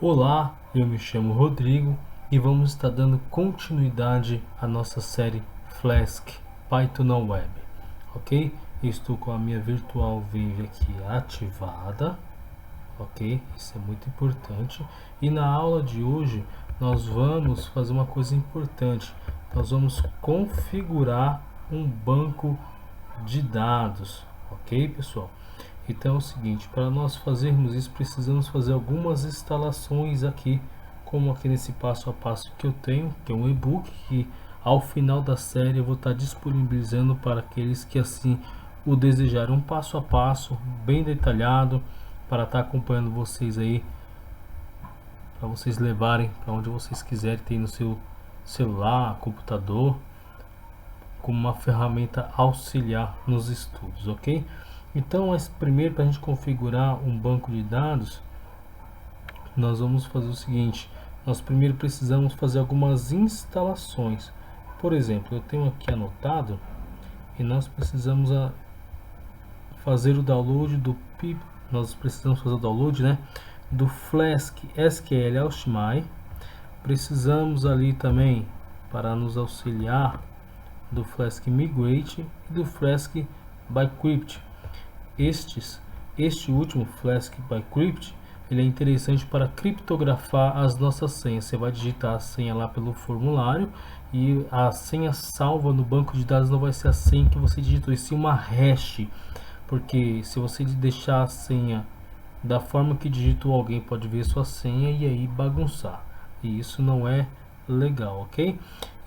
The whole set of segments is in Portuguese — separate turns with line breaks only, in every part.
Olá, eu me chamo Rodrigo e vamos estar dando continuidade à nossa série Flask Python na Web, ok? Estou com a minha virtual Vive aqui ativada, ok? Isso é muito importante. E na aula de hoje nós vamos fazer uma coisa importante. Nós vamos configurar um banco de dados, ok, pessoal? Então é o seguinte, para nós fazermos isso precisamos fazer algumas instalações aqui, como aqui nesse passo a passo que eu tenho, que é um e-book que ao final da série eu vou estar disponibilizando para aqueles que assim o desejarem, um passo a passo bem detalhado para estar acompanhando vocês aí, para vocês levarem para onde vocês quiserem, ter no seu celular, computador, como uma ferramenta auxiliar nos estudos, ok? Então, primeiro, para a gente configurar um banco de dados, nós vamos fazer o seguinte: nós primeiro precisamos fazer algumas instalações. Por exemplo, eu tenho aqui anotado e nós precisamos fazer o download do pip, nós precisamos fazer o download, né, do Flask SQL Alchemy. Precisamos ali também, para nos auxiliar, do Flask Migrate e do Flask Bcrypt. Este último, Flask Bcrypt, ele é interessante para criptografar as nossas senhas. Você vai digitar a senha lá pelo formulário e a senha salva no banco de dados não vai ser a senha que você digitou, e sim uma hash, porque se você deixar a senha da forma que digitou, alguém pode ver sua senha e aí bagunçar, e isso não é legal, ok?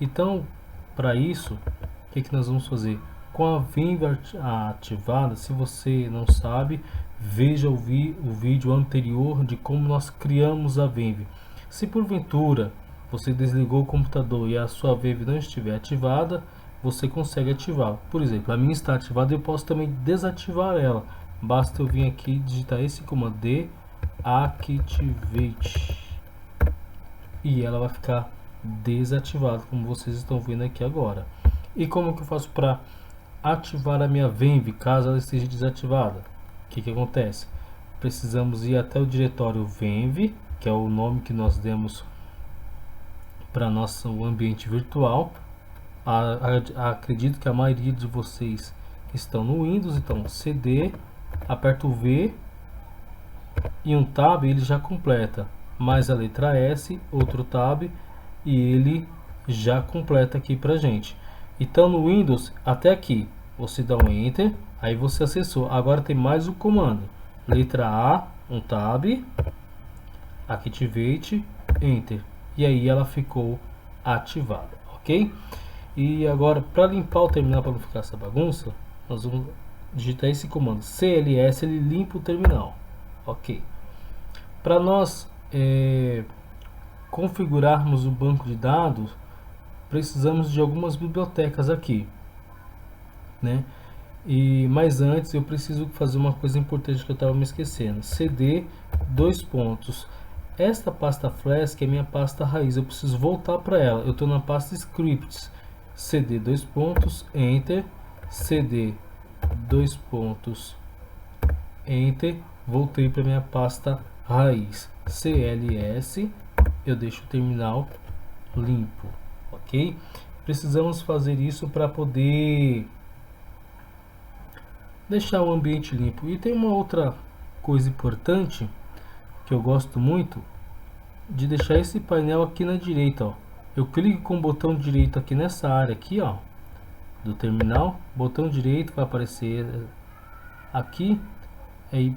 Então, para isso, o que nós vamos fazer? Com a Vim ativada, se você não sabe, veja o vídeo anterior de como nós criamos a Vim. Se porventura você desligou o computador e a sua Vim não estiver ativada, você consegue ativar. Por exemplo, a minha está ativada e eu posso também desativar ela. Basta eu vir aqui e digitar esse comando deactivate e ela vai ficar desativada, como vocês estão vendo aqui agora. E como que eu faço para ativar a minha Venv caso ela esteja desativada? O que acontece? Precisamos ir até o diretório Venv, que é o nome que nós demos para nosso ambiente virtual. Acredito que a maioria de vocês estão no Windows, então CD, aperta o V e um tab, ele já completa, mais a letra S, outro tab, e ele já completa aqui pra gente. Então no Windows até aqui você dá um Enter, aí você acessou. Agora tem mais um comando, letra A, um tab, Activate, Enter, e aí ela ficou ativada, ok? E agora, para limpar o terminal, para não ficar essa bagunça, nós vamos digitar esse comando CLS, ele limpa o terminal, ok? Para nós configurarmos o banco de dados, precisamos de algumas bibliotecas aqui, né? Mas antes eu preciso fazer uma coisa importante que eu estava me esquecendo. CD dois pontos. Esta pasta Flask é minha pasta raiz, eu preciso voltar para ela. Eu estou na pasta scripts. CD dois pontos, Enter, CD dois pontos, Enter, voltei para minha pasta raiz. CLS, eu deixo o terminal limpo, ok? Precisamos fazer isso para poder deixar o ambiente limpo. E tem uma outra coisa importante que eu gosto muito, de deixar esse painel aqui na direita, ó. Eu clico com o botão direito aqui nessa área aqui, ó, do terminal, botão direito vai aparecer aqui, aí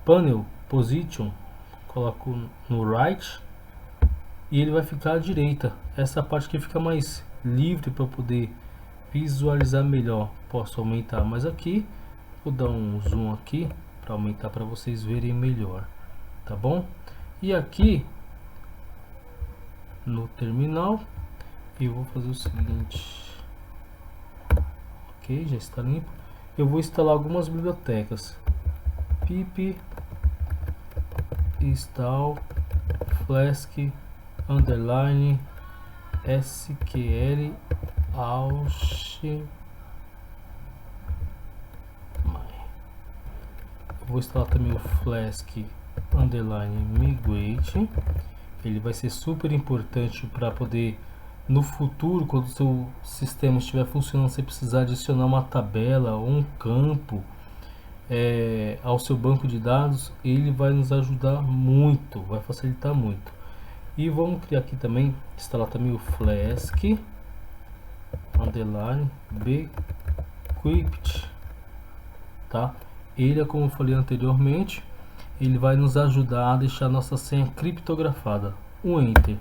panel position, coloco no right e ele vai ficar à direita. Essa parte aqui fica mais livre para poder visualizar melhor. Posso aumentar mais aqui, vou dar um zoom aqui para aumentar para vocês verem melhor, tá bom? E aqui no terminal eu vou fazer o seguinte, ok, já está limpo. Eu vou instalar algumas bibliotecas, pip install flask underline SQL Alchemy. Vou instalar também o Flask underline migrate. Ele vai ser super importante para poder, no futuro, quando o seu sistema estiver funcionando, você precisar adicionar uma tabela ou um campo ao seu banco de dados. Ele vai nos ajudar muito, vai facilitar muito. E vamos criar aqui também, instalar também o Flask underline bcrypt, tá? Ele, como eu falei anteriormente, ele vai nos ajudar a deixar nossa senha criptografada. Um enter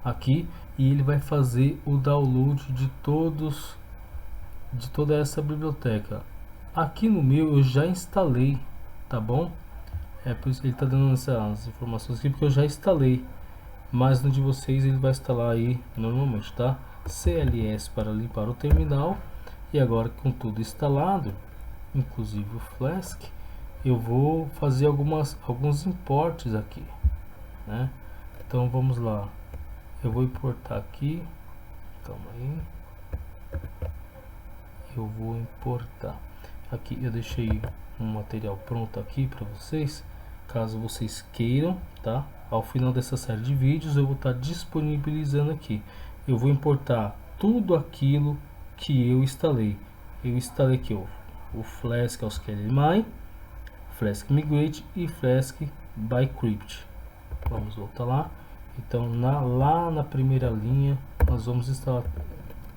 aqui e ele vai fazer o download de toda essa biblioteca. Aqui no meu eu já instalei, tá bom? É por isso que ele está dando essas informações aqui, porque eu já instalei. Mas no de vocês ele vai instalar aí normalmente, tá? CLS para limpar o terminal. E agora, com tudo instalado, inclusive o Flask, eu vou fazer alguns importes aqui, né? Então vamos lá, eu vou importar aqui, calma aí, eu vou importar aqui. Eu deixei um material pronto aqui para vocês, caso vocês queiram, tá? Ao final dessa série de vídeos eu vou estar disponibilizando aqui. Eu vou importar tudo aquilo que eu instalei. Eu instalei aqui o Flask SQLMine, Flask Migrate e Flask Bcrypt. Vamos voltar lá. Então lá na primeira linha nós vamos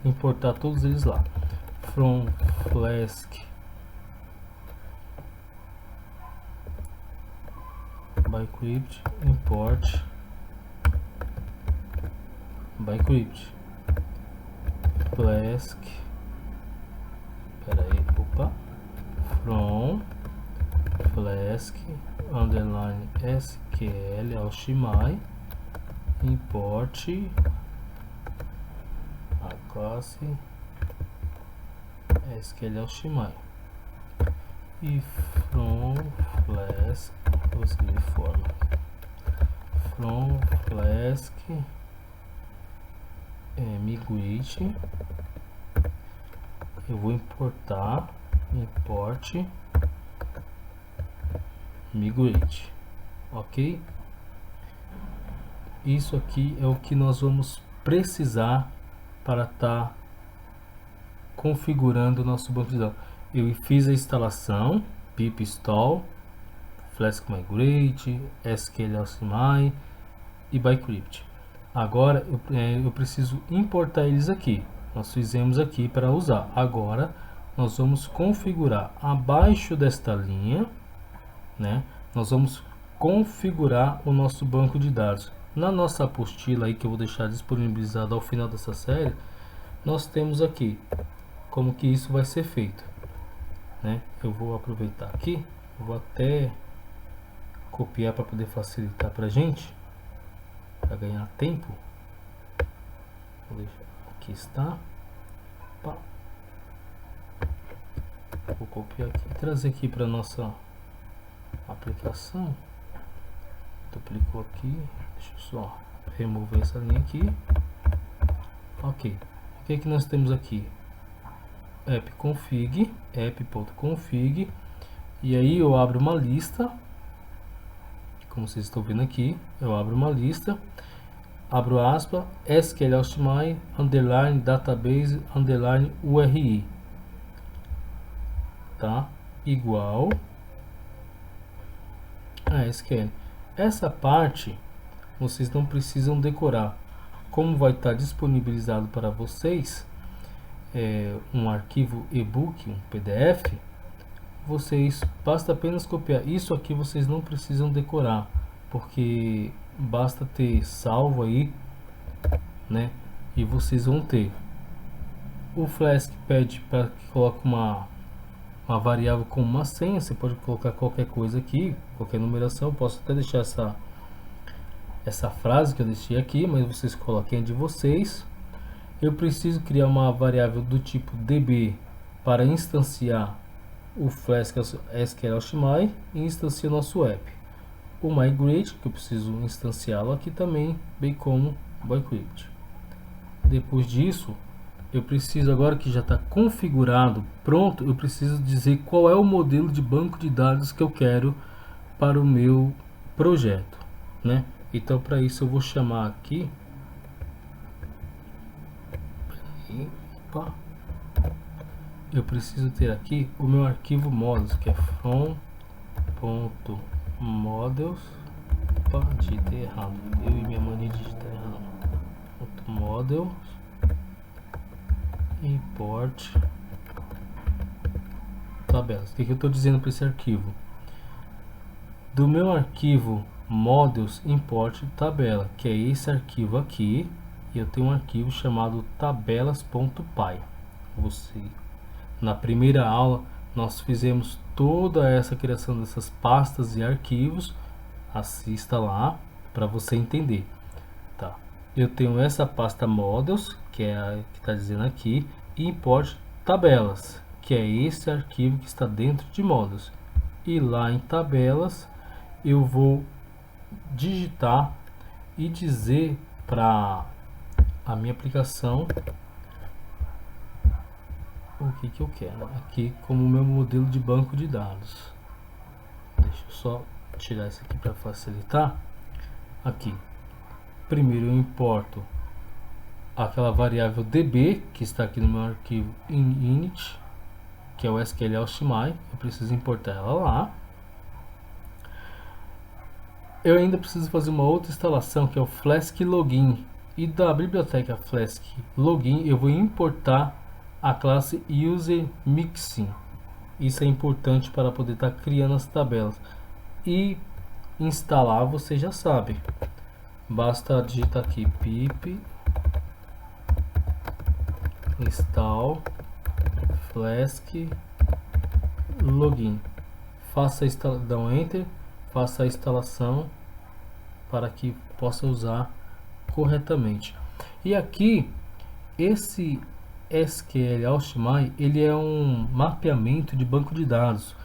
importar todos eles lá. From Flask Bcrypt, import Bcrypt Flask, from Flask underline SQL Alchemy, import a classe SQL Alchemy e from Flask, vou escrever forma, from Flask migrate, eu vou importar, import migrate, ok? Isso aqui é o que nós vamos precisar para estar configurando o nosso banco de dados. Eu fiz a instalação, pip install, Flask Migrate, SQL Alchemy e Bcrypt. Agora eu preciso importar eles aqui. Nós fizemos aqui para usar. Agora nós vamos configurar abaixo desta linha, né? Nós vamos configurar o nosso banco de dados. Na nossa apostila aí, que eu vou deixar disponibilizado ao final dessa série, nós temos aqui como que isso vai ser feito, né? Eu vou aproveitar aqui, eu vou até copiar para poder facilitar para gente, para ganhar tempo. Vou deixar aqui, está. Opa. Vou copiar aqui e trazer aqui para nossa aplicação. Duplicou aqui, deixa eu só remover essa linha aqui. Ok, o que é que nós temos aqui? app.config, e aí eu abro uma lista, como vocês estão vendo aqui, eu abro uma lista, abro aspa, SQL Alchemy underline database underline URI, tá? Igual a SQL. Essa parte vocês não precisam decorar, como vai estar disponibilizado para vocês um arquivo e-book, um PDF, vocês basta apenas copiar. Isso aqui vocês não precisam decorar, porque basta ter salvo aí, né? E vocês vão ter. O Flask pede para que coloque uma variável com uma senha. Você pode colocar qualquer coisa aqui, qualquer numeração. Eu posso até deixar essa frase que eu deixei aqui, mas vocês coloquem a de vocês. Eu preciso criar uma variável do tipo db para instanciar o Flask SQL Alchemy e instanciar o nosso app. O migrate, que eu preciso instanciá-lo aqui também, bem como Bcrypt. Depois disso, eu preciso, agora que já está configurado, pronto, eu preciso dizer qual é o modelo de banco de dados que eu quero para o meu projeto, né? Então para isso eu vou chamar aqui, opa, eu preciso ter aqui o meu arquivo models, que é from.models. Opa, digitei errado, eu e minha mania de digitar errado. Models import tabelas. O que eu estou dizendo para esse arquivo? Do meu arquivo models import tabela, que é esse arquivo aqui, e eu tenho um arquivo chamado tabelas.py. Na primeira aula nós fizemos toda essa criação dessas pastas e arquivos. Assista lá para você entender, tá? Eu tenho essa pasta models, que é a que está dizendo aqui, e import tabelas, que é esse arquivo que está dentro de models. E lá em tabelas eu vou digitar e dizer para a minha aplicação o que eu quero aqui como meu modelo de banco de dados. Deixa eu só tirar isso aqui para facilitar. Aqui, primeiro eu importo aquela variável db que está aqui no meu arquivo init, que é o SQL Alchemy. Eu preciso importar ela lá. Eu ainda preciso fazer uma outra instalação, que é o Flask Login, e da biblioteca Flask Login eu vou importar a classe User Mixin. Isso é importante para poder estar criando as tabelas. E instalar, você já sabe, basta digitar aqui pip install Flask Login. Faça dá um enter, faça a instalação para que possa usar corretamente. E aqui esse SQL Alchemy, ele é um mapeamento de banco de dados.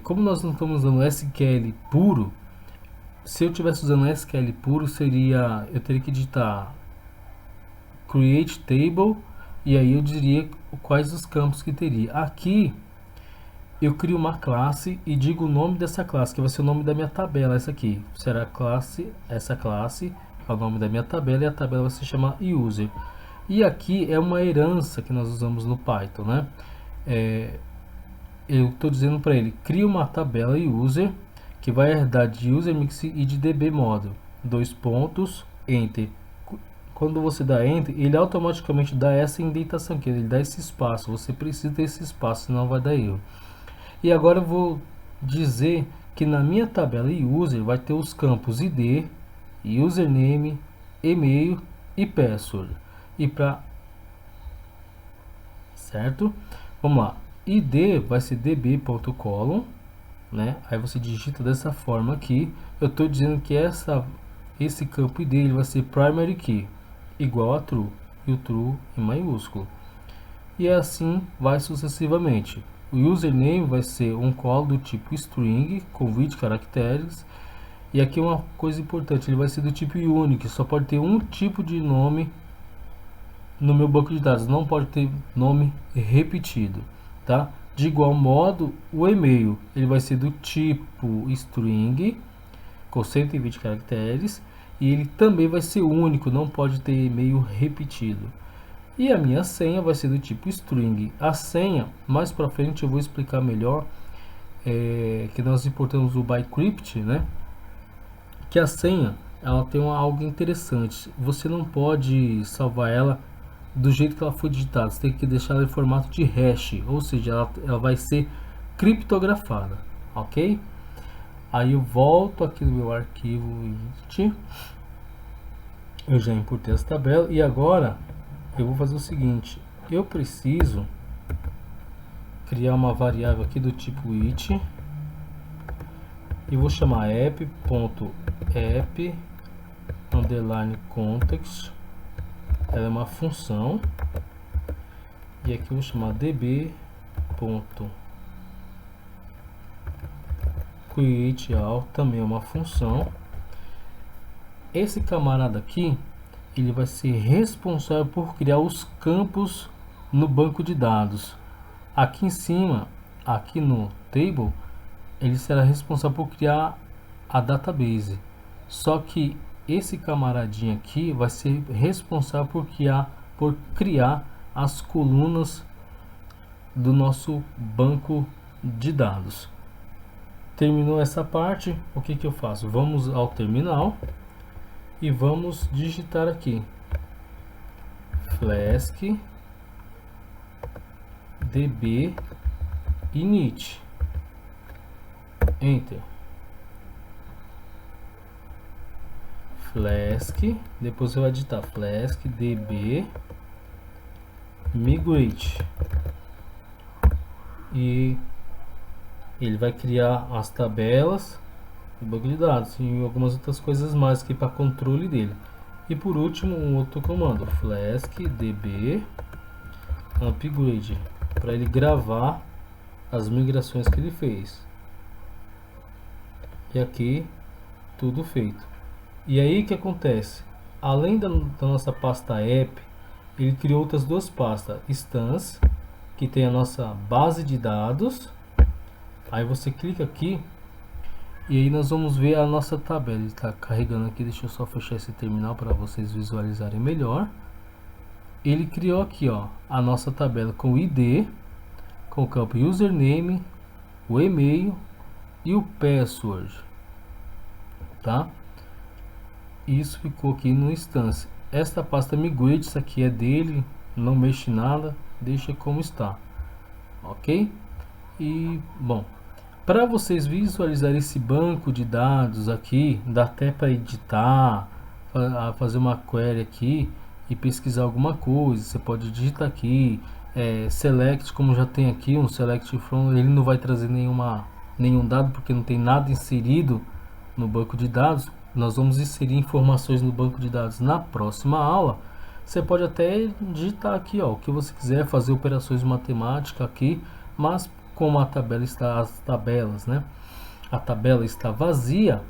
Como nós não estamos usando SQL puro, se eu tivesse usando SQL puro, eu teria que digitar create table e aí eu diria quais os campos que teria. Aqui eu crio uma classe e digo o nome dessa classe, que vai ser o nome da minha tabela. Essa aqui será essa classe é o nome da minha tabela, e a tabela vai se chamar user. E aqui é uma herança que nós usamos no Python, né? Eu estou dizendo para ele, cria uma tabela user que vai herdar de user mix e de db model, enter. Quando você dá enter, ele automaticamente dá essa indentação aqui, ele dá esse espaço. Você precisa ter esse espaço, senão vai dar erro. E agora eu vou dizer que na minha tabela user vai ter os campos id, username, e-mail e password. Certo? Vamos lá. id vai ser db.column, né? Aí você digita dessa forma aqui. Eu estou dizendo que esse campo id ele vai ser primary key igual a true, e o true em maiúsculo. E assim vai sucessivamente. O username vai ser um call do tipo string com 20 caracteres. E aqui uma coisa importante, ele vai ser do tipo unique, só pode ter um tipo de nome no meu banco de dados, não pode ter nome repetido, tá? De igual modo, o e-mail, ele vai ser do tipo string com 120 caracteres e ele também vai ser único, não pode ter e-mail repetido. E a minha senha vai ser do tipo string. A senha, mais para frente eu vou explicar melhor, que nós importamos o bycrypt, né? Que a senha, ela tem algo interessante. Você não pode salvar ela do jeito que ela foi digitada. Você tem que deixar ela em formato de hash, ou seja, ela vai ser criptografada, ok? Aí eu volto aqui no meu arquivo init. Eu já importei essa tabela e agora eu vou fazer o seguinte, eu preciso criar uma variável aqui do tipo it e vou chamar app.app underline context. Ela é uma função e aqui eu vou chamar db.createAll, também é uma função. Esse camarada aqui, ele vai ser responsável por criar os campos no banco de dados. Aqui em cima, aqui no table, ele será responsável por criar a database. Só que esse camaradinho aqui vai ser responsável por criar as colunas do nosso banco de dados. Terminou essa parte, o que eu faço? Vamos ao terminal e vamos digitar aqui Flask db init, enter. Flask, depois eu vou digitar Flask db migrate e ele vai criar as tabelas do banco de dados e algumas outras coisas mais aqui para controle dele. E por último, um outro comando, Flask db upgrade, para ele gravar as migrações que ele fez. E aqui tudo feito. E aí o que acontece? Além da nossa pasta app, ele criou outras duas pastas, instance, que tem a nossa base de dados. Aí você clica aqui e aí nós vamos ver a nossa tabela. Ele está carregando aqui, deixa eu só fechar esse terminal para vocês visualizarem melhor. Ele criou aqui, ó, a nossa tabela com o ID, com o campo username, o e-mail e o password, tá? Isso ficou aqui no instância. Esta pasta migrate, isso aqui é dele, não mexe nada, deixa como está, ok? E bom, para vocês visualizarem esse banco de dados aqui, dá até para editar, fazer uma query aqui e pesquisar alguma coisa. Você pode digitar aqui select, como já tem aqui um select from, ele não vai trazer nenhum dado porque não tem nada inserido no banco de dados. Nós vamos inserir informações no banco de dados na próxima aula. Você pode até digitar aqui, ó, o que você quiser, fazer operações matemáticas aqui, mas como a tabela está, a tabela está vazia,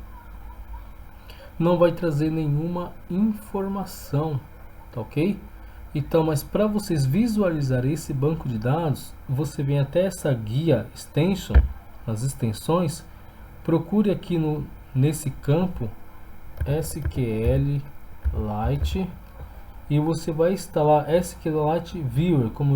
não vai trazer nenhuma informação, tá ok? Então, mas para vocês visualizarem esse banco de dados, você vem até essa guia extension, nas extensões, procure aqui nesse campo SQLite e você vai instalar SQLite Viewer como